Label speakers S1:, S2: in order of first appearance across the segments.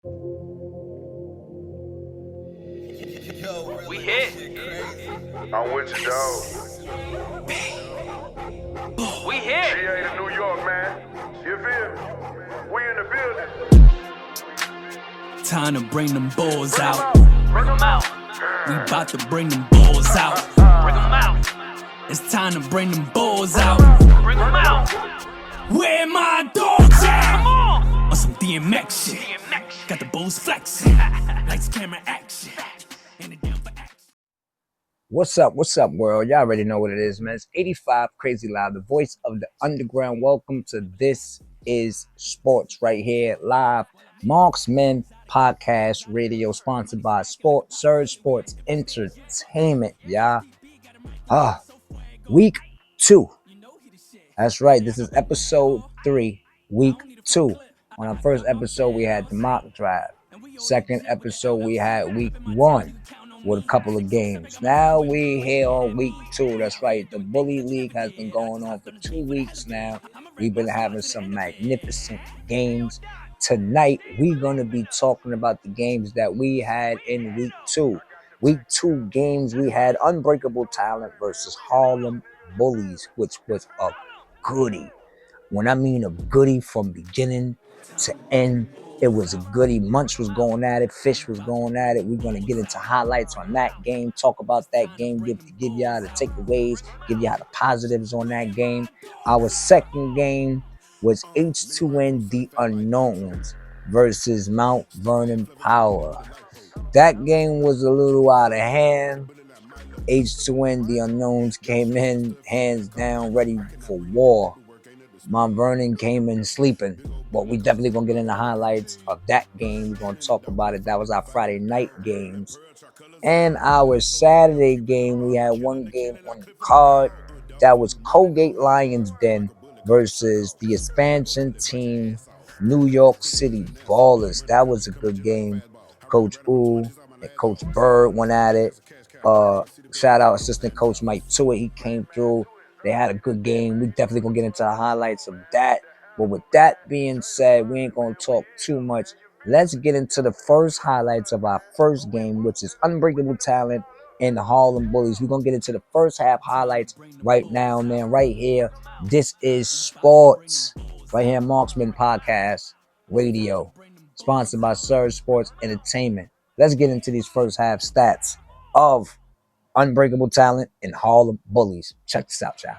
S1: We hit.
S2: I'm with you, dog.
S1: We hit.
S2: GA to New York, man. You feel me? We in the building.
S3: Time to bring them balls out.
S1: Bring them out.
S3: We bout to bring them balls out.
S1: Bring them out.
S3: It's time to bring them balls out.
S1: Bring them out.
S3: Where my dogs
S1: Come
S3: at?
S1: on.
S3: On some DMX shit.
S1: DMX.
S3: Got the bulls flexing. Lights, camera, action. And it down for action.
S4: What's up, world? Y'all already know what it is, man. It's 85 Crazy Live, the voice of the underground. Welcome to This Is Sports right here, live. Marx Men Podcast Radio, sponsored by Surge Sports Entertainment, y'all. Week 2. That's right. This is episode 3, week 2. On our first episode, we had the mock drive. Second episode, we had week 1 with a couple of games. Now we here on week 2. That's right. The Bully League has been going on for 2 weeks now. We've been having some magnificent games. Tonight, we're going to be talking about the games that we had in week 2. Week 2 games, we had Unbreakable Talent versus Harlem Bullies, which was a goodie. When I mean a goodie from beginning to end, it was a goodie. Munch was going at it. Fish was going at it. We're going to get into highlights on that game, talk about that game, give y'all the takeaways, give y'all the positives on that game. Our second game was H2N The Unknowns versus Mount Vernon Power. That game was a little out of hand. H2N The Unknowns came in hands down, ready for war. Mount Vernon came in sleeping. But we definitely going to get into highlights of that game. We're going to talk about it. That was our Friday night games. And our Saturday game, we had one game on the card. That was Colgate Lions Den versus the expansion team, New York City Ballers. That was a good game. Coach Ooh and Coach Bird went at it. Shout out assistant coach Mike Tuitt. He came through. They had a good game. We definitely going to get into the highlights of that. But with that being said, we ain't going to talk too much. Let's get into the first highlights of our first game, which is Unbreakable Talent and the Harlem Bullies. We're going to get into the first half highlights right now, man. Right here. This is Sports. Right here, Marksman Podcast Radio. Sponsored by Surge Sports Entertainment. Let's get into these first half stats of Unbreakable Talent and Harlem Bullies. Check this out, y'all.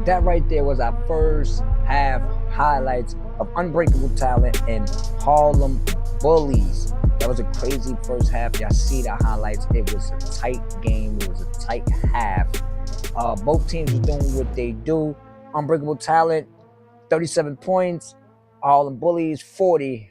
S4: That right there was our first half highlights of Unbreakable Talent and Harlem Bullies. That was a crazy first half. Y'all see the highlights. It was a tight game. It was a tight half. Both teams were doing what they do. Unbreakable Talent, 37 points. Harlem Bullies, 40.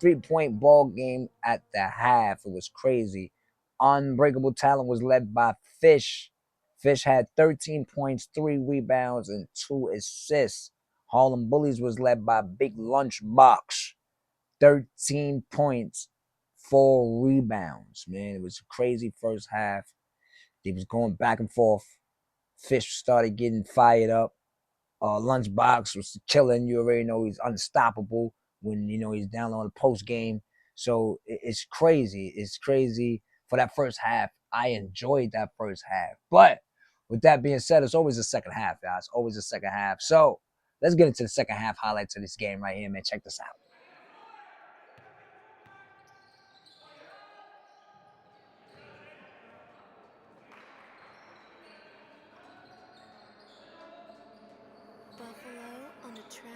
S4: 3-point ball game at the half. It was crazy. Unbreakable Talent was led by Fish. Fish had 13 points, 3 rebounds, and 2 assists. Harlem Bullies was led by Big Lunchbox. 13 points, 4 rebounds. Man, it was a crazy first half. They was going back and forth. Fish started getting fired up. Lunchbox was killing. You already know he's unstoppable when he's down on the post game. So it's crazy. It's crazy for that first half. I enjoyed that first half. But with that being said, it's always the second half, guys. It's always the second half. So let's get into the second half highlights of this game right here, man. Check this out.
S5: Buffalo on the track.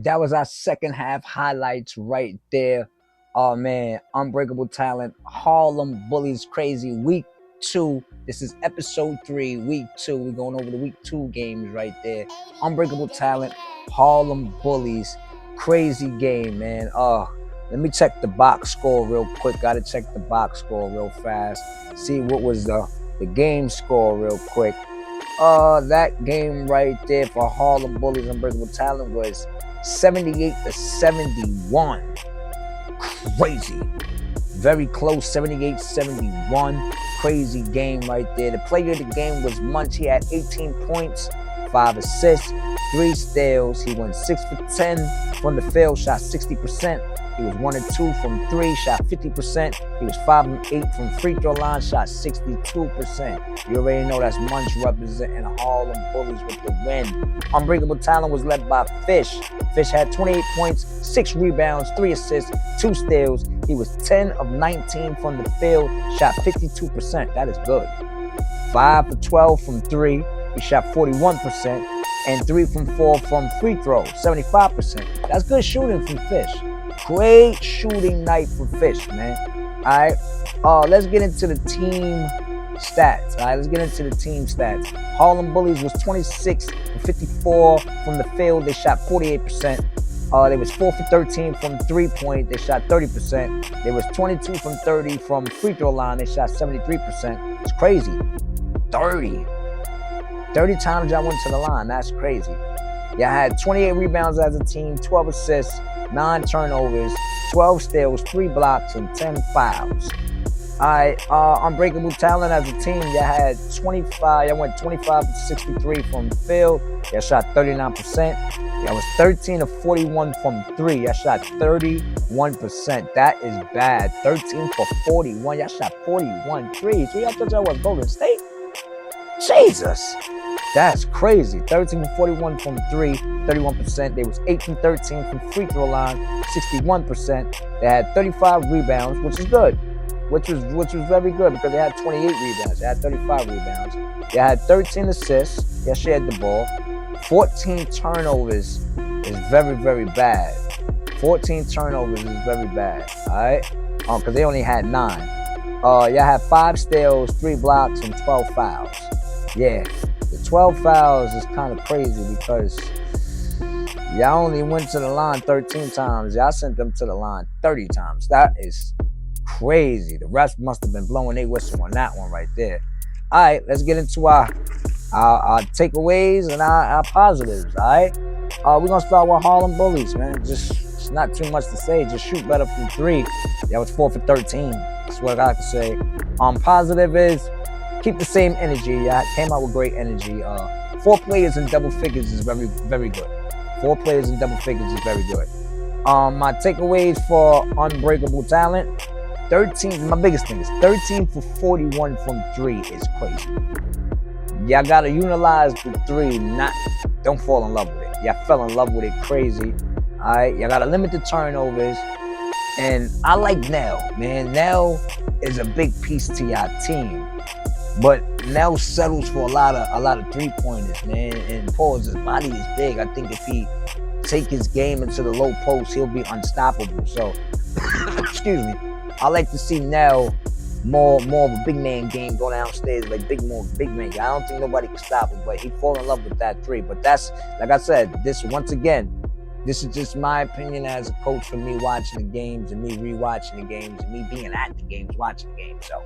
S4: That was our second half highlights right there. Oh man, Unbreakable Talent, Harlem Bullies Crazy, week 2. This is episode 3, week 2. We're going over the week 2 games right there. Unbreakable Talent, Harlem Bullies, crazy game, man. Let me check the box score real quick. Gotta check the box score real fast. See what was the game score real quick. That game right there for Harlem Bullies Unbreakable Talent was 78-71. Crazy. Very close, 78-71. Crazy game right there. The player of the game was Munch. He had 18 points, 5 assists, 3 steals. He went 6 for 10 from the field, shot 60%. He was 1 and 2 from 3, shot 50%. He was 5 and 8 from free throw line, shot 62%. You already know that's Munch representing Harlem Bullies with the win. Unbreakable Talent was led by Fish. Fish had 28 points, 6 rebounds, 3 assists, 2 steals. He was 10 of 19 from the field, shot 52%. That is good. 5 for 12 from 3. He shot 41%. And 3 from 4 from free throws, 75%. That's good shooting from Fish. Great shooting night for Fish, man. All right. Let's get into the team stats. All right, let's get into the team stats. Harlem Bullies was 26 for 54 from the field. They shot 48%. They was 4 for 13 from 3-point. They shot 30%. They was 22 from 30 from free throw line. They shot 73%. It's crazy. 30 times y'all went to the line. That's crazy. Y'all had 28 rebounds as a team, 12 assists, 9 turnovers, 12 steals, 3 blocks, and 10 fouls. All right, Unbreakable Talent as a team, y'all had 25. Y'all went 25 to 63 from the field. Y'all shot 39%. Y'all was 13 of 41 from 3. Y'all shot 31%. That is bad. 13 for 41. Y'all shot 41 threes. So y'all thought y'all was Golden State? Jesus. That's crazy. 13 from 41 from 3, 31%. They was 8 from 13 from free throw line, 61%. They had 35 rebounds, which is good. Which was very good because they had 28 rebounds. They had 35 rebounds. They had 13 assists. They shared the ball. 14 turnovers is very, very bad. 14 turnovers is very bad. All right? Because they only had 9. Y'all had 5 steals, 3 blocks, and 12 fouls. Yeah. The 12 fouls is kind of crazy because y'all only went to the line 13 times. Y'all sent them to the line 30 times. That is crazy. The refs must have been blowing their whistle on that one right there. All right, let's get into our takeaways and our positives, all right? We're going to start with Harlem Bullies, man. It's not too much to say. Just shoot better from 3. That was 4 for 13. That's what I can say. Positive is keep the same energy. Y'all came out with great energy. 4 players in double figures is very, very good. 4 players in double figures is very good. My takeaways for Unbreakable Talent, 13, my biggest thing is 13 for 41 from 3 is crazy. Y'all gotta utilize the 3, don't fall in love with it. Y'all fell in love with it crazy. All right, y'all gotta limit the turnovers. And I like Nell, man. Nell is a big piece to y'all team. But Nell settles for a lot of 3-pointers, man. And Paul's body is big. I think if he take his game into the low post, he'll be unstoppable. So, excuse me. I like to see Nell more of a big man game, go downstairs like big man. I don't think nobody can stop him, but he fall in love with that 3. But that's, like I said, this is just my opinion as a coach from me watching the games and me rewatching the games and me being at the games, watching the games. So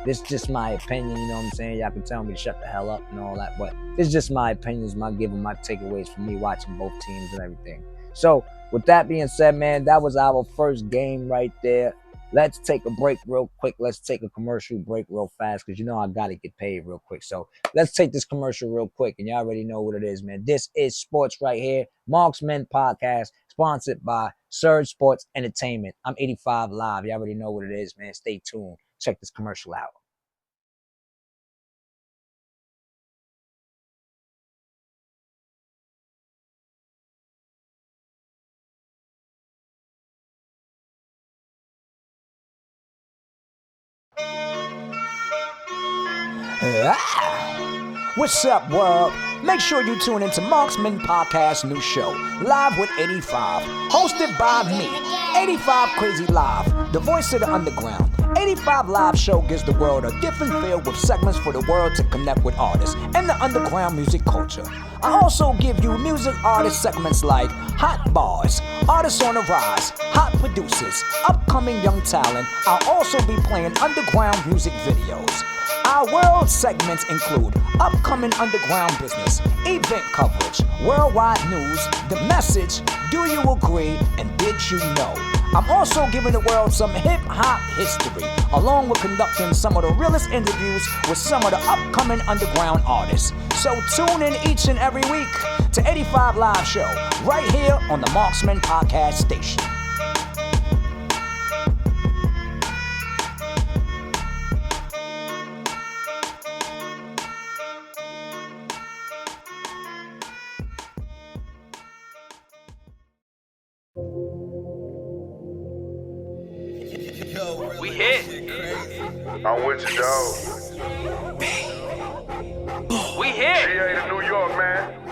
S4: this is just my opinion, you know what I'm saying? Y'all can tell me to shut the hell up and all that, but it's just my opinions, my giving my takeaways from me watching both teams and everything. So with that being said, man, that was our first game right there. Let's take a break real quick. Let's take a commercial break real fast because you know I got to get paid real quick. So let's take this commercial real quick, and y'all already know what it is, man. This is sports right here. Marx Men Podcast, sponsored by Surge Sports Entertainment. I'm 85 Live. Y'all already know what it is, man. Stay tuned. Check this commercial out. What's up, world? Make sure you tune into Marksman Podcast new show, Live with 85, hosted by me, 85 Crazy Live, the voice of the underground. 85 Live show gives the world a different feel with segments for the world to connect with artists and the underground music culture. I also give you music artist segments like Hot Bars, Artists on the Rise, Hot Producers, Upcoming Young Talent. I'll also be playing underground music videos. Our world segments include upcoming underground business, event coverage, worldwide news, The Message, Do You Agree, and Did You Know? I'm also giving the world some hip-hop history, along with conducting some of the realest interviews with some of the upcoming underground artists. So tune in each and every week to 85 Live Show, right here on the Marksman Podcast Station.
S1: We here.
S2: I'm with you, dog.
S1: We here.
S2: GA to New York, man.